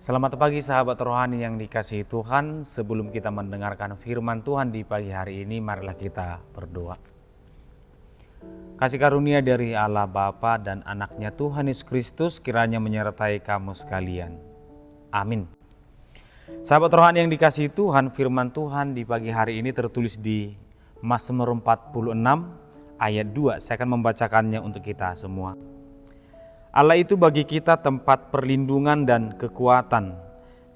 Selamat pagi sahabat rohani yang dikasihi Tuhan. Sebelum kita mendengarkan firman Tuhan di pagi hari ini, marilah kita berdoa. Kasih karunia dari Allah Bapa dan anaknya Tuhan Yesus Kristus kiranya menyertai kamu sekalian. Amin. Sahabat rohani yang dikasihi Tuhan, firman Tuhan di pagi hari ini tertulis di Mazmur 46 ayat 2. Saya akan membacakannya untuk kita semua. Allah itu bagi kita tempat perlindungan dan kekuatan,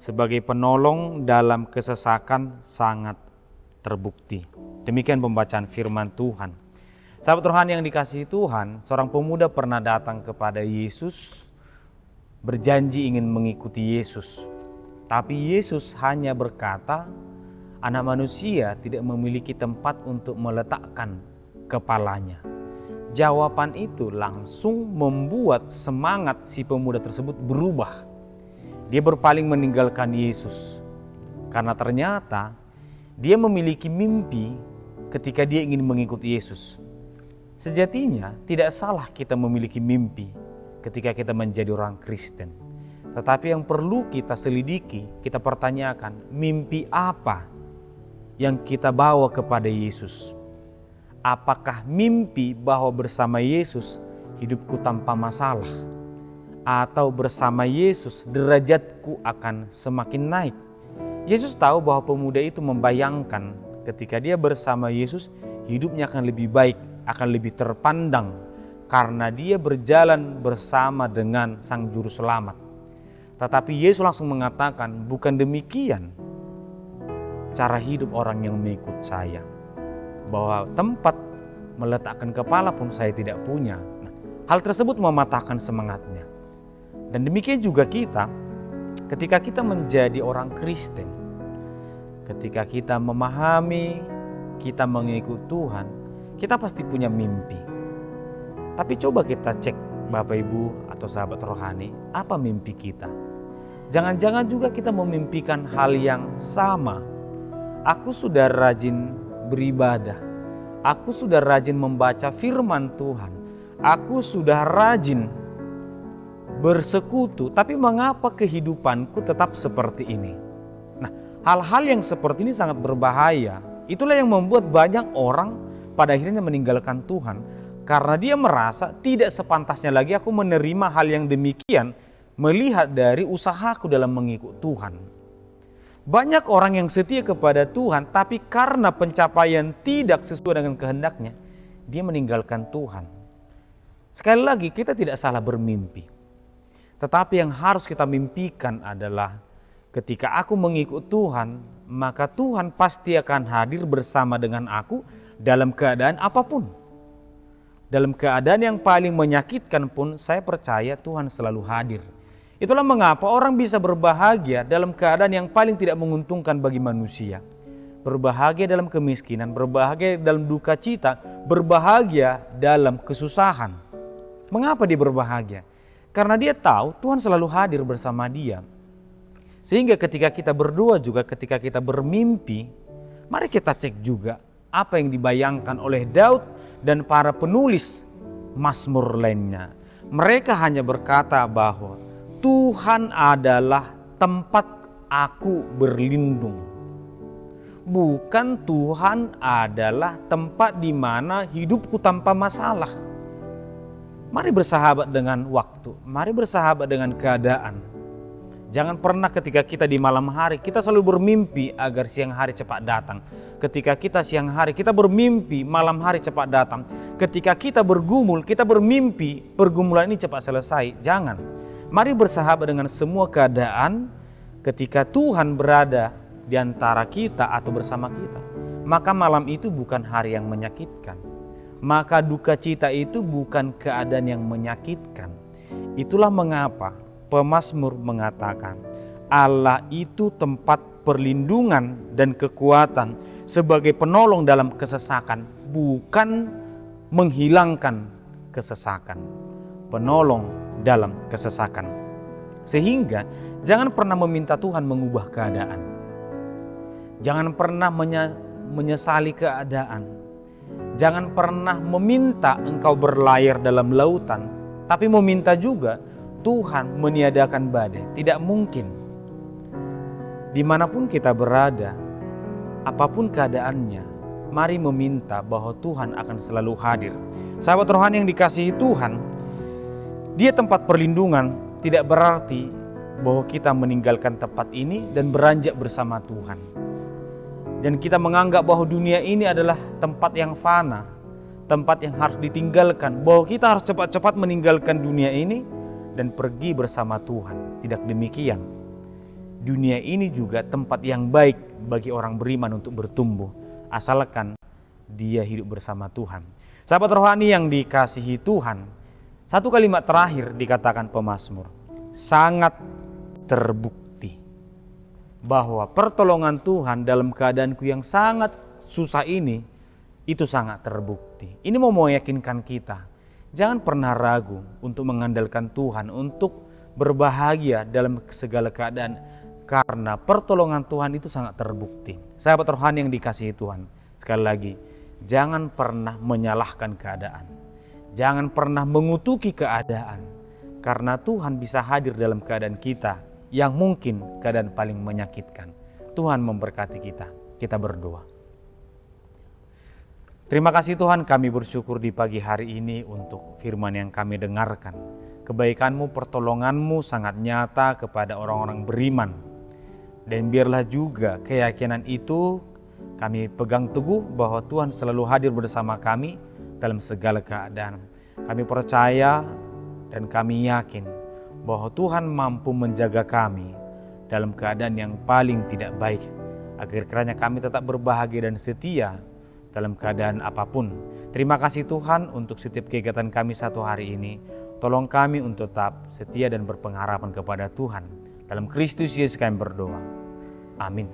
sebagai penolong dalam kesesakan sangat terbukti. Demikian pembacaan firman Tuhan. Sahabat rohani yang dikasihi Tuhan, seorang pemuda pernah datang kepada Yesus, berjanji ingin mengikuti Yesus. Tapi Yesus hanya berkata, anak manusia tidak memiliki tempat untuk meletakkan kepalanya. Jawaban itu langsung membuat semangat si pemuda tersebut berubah. Dia berpaling meninggalkan Yesus. Karena ternyata dia memiliki mimpi ketika dia ingin mengikuti Yesus. Sejatinya tidak salah kita memiliki mimpi ketika kita menjadi orang Kristen. Tetapi yang perlu kita selidiki, kita pertanyakan, mimpi apa yang kita bawa kepada Yesus? Apakah mimpi bahwa bersama Yesus hidupku tanpa masalah? Atau bersama Yesus derajatku akan semakin naik? Yesus tahu bahwa pemuda itu membayangkan ketika dia bersama Yesus hidupnya akan lebih baik, akan lebih terpandang karena dia berjalan bersama dengan Sang Juru Selamat. Tetapi Yesus langsung mengatakan, bukan demikian cara hidup orang yang mengikut saya. Bahwa tempat meletakkan kepala pun saya tidak punya. Nah, hal tersebut mematahkan semangatnya. Dan demikian juga kita, ketika kita menjadi orang Kristen, ketika kita memahami, kita mengikut Tuhan, kita pasti punya mimpi. Tapi coba kita cek Bapak Ibu atau sahabat rohani, apa mimpi kita? Jangan-jangan juga kita memimpikan hal yang sama. Aku sudah rajin beribadah, aku sudah rajin membaca firman Tuhan, aku sudah rajin bersekutu, tapi mengapa kehidupanku tetap seperti ini? Nah, hal-hal yang seperti ini sangat berbahaya. Itulah yang membuat banyak orang pada akhirnya meninggalkan Tuhan, karena dia merasa tidak sepantasnya lagi aku menerima hal yang demikian melihat dari usahaku dalam mengikut Tuhan. Banyak orang yang setia kepada Tuhan, tapi karena pencapaian tidak sesuai dengan kehendaknya, dia meninggalkan Tuhan. Sekali lagi, kita tidak salah bermimpi. Tetapi yang harus kita mimpikan adalah ketika aku mengikut Tuhan, maka Tuhan pasti akan hadir bersama dengan aku dalam keadaan apapun. Dalam keadaan yang paling menyakitkan pun, saya percaya Tuhan selalu hadir. Itulah mengapa orang bisa berbahagia dalam keadaan yang paling tidak menguntungkan bagi manusia. Berbahagia dalam kemiskinan, berbahagia dalam duka cita, berbahagia dalam kesusahan. Mengapa dia berbahagia? Karena dia tahu Tuhan selalu hadir bersama dia. Sehingga ketika kita berdoa juga, ketika kita bermimpi, mari kita cek juga apa yang dibayangkan oleh Daud dan para penulis Mazmur lainnya. Mereka hanya berkata bahwa Tuhan adalah tempat aku berlindung. Bukan Tuhan adalah tempat di mana hidupku tanpa masalah. Mari bersahabat dengan waktu, mari bersahabat dengan keadaan. Jangan pernah ketika kita di malam hari, kita selalu bermimpi agar siang hari cepat datang. Ketika kita siang hari, kita bermimpi malam hari cepat datang. Ketika kita bergumul, kita bermimpi pergumulan ini cepat selesai. Jangan. Mari bersahabat dengan semua keadaan ketika Tuhan berada di antara kita atau bersama kita. Maka malam itu bukan hari yang menyakitkan. Maka duka cita itu bukan keadaan yang menyakitkan. Itulah mengapa pemazmur mengatakan, Allah itu tempat perlindungan dan kekuatan sebagai penolong dalam kesesakan, bukan menghilangkan kesesakan. Penolong dalam kesesakan. Sehingga jangan pernah meminta Tuhan mengubah keadaan. Jangan pernah menyesali keadaan. Jangan pernah meminta engkau berlayar dalam lautan, tapi meminta juga Tuhan meniadakan badai. Tidak mungkin. Dimanapun kita berada, apapun keadaannya, mari meminta bahwa Tuhan akan selalu hadir. Sahabat rohani yang dikasihi Tuhan, Dia tempat perlindungan tidak berarti bahwa kita meninggalkan tempat ini dan beranjak bersama Tuhan. Dan kita menganggap bahwa dunia ini adalah tempat yang fana, tempat yang harus ditinggalkan, bahwa kita harus cepat-cepat meninggalkan dunia ini dan pergi bersama Tuhan. Tidak demikian. Dunia ini juga tempat yang baik bagi orang beriman untuk bertumbuh, asalkan dia hidup bersama Tuhan. Sahabat rohani yang dikasihi Tuhan, satu kalimat terakhir dikatakan pemazmur, sangat terbukti bahwa pertolongan Tuhan dalam keadaanku yang sangat susah ini, itu sangat terbukti. Ini mau meyakinkan kita, jangan pernah ragu untuk mengandalkan Tuhan, untuk berbahagia dalam segala keadaan, karena pertolongan Tuhan itu sangat terbukti. Sahabat rohani yang dikasihi Tuhan, sekali lagi, jangan pernah menyalahkan keadaan, jangan pernah mengutuki keadaan, karena Tuhan bisa hadir dalam keadaan kita yang mungkin keadaan paling menyakitkan. Tuhan memberkati kita. Kita berdoa. Terima kasih Tuhan, kami bersyukur di pagi hari ini untuk firman yang kami dengarkan. Kebaikan-Mu, pertolongan-Mu sangat nyata kepada orang-orang beriman. Dan biarlah juga keyakinan itu kami pegang teguh bahwa Tuhan selalu hadir bersama kami dalam segala keadaan. Kami percaya dan kami yakin bahwa Tuhan mampu menjaga kami dalam keadaan yang paling tidak baik, agar kiranya kami tetap berbahagia dan setia dalam keadaan apapun. Terima kasih Tuhan untuk setiap kegiatan kami satu hari ini. Tolong kami untuk tetap setia dan berpengharapan kepada Tuhan. Dalam Kristus Yesus kami berdoa. Amin.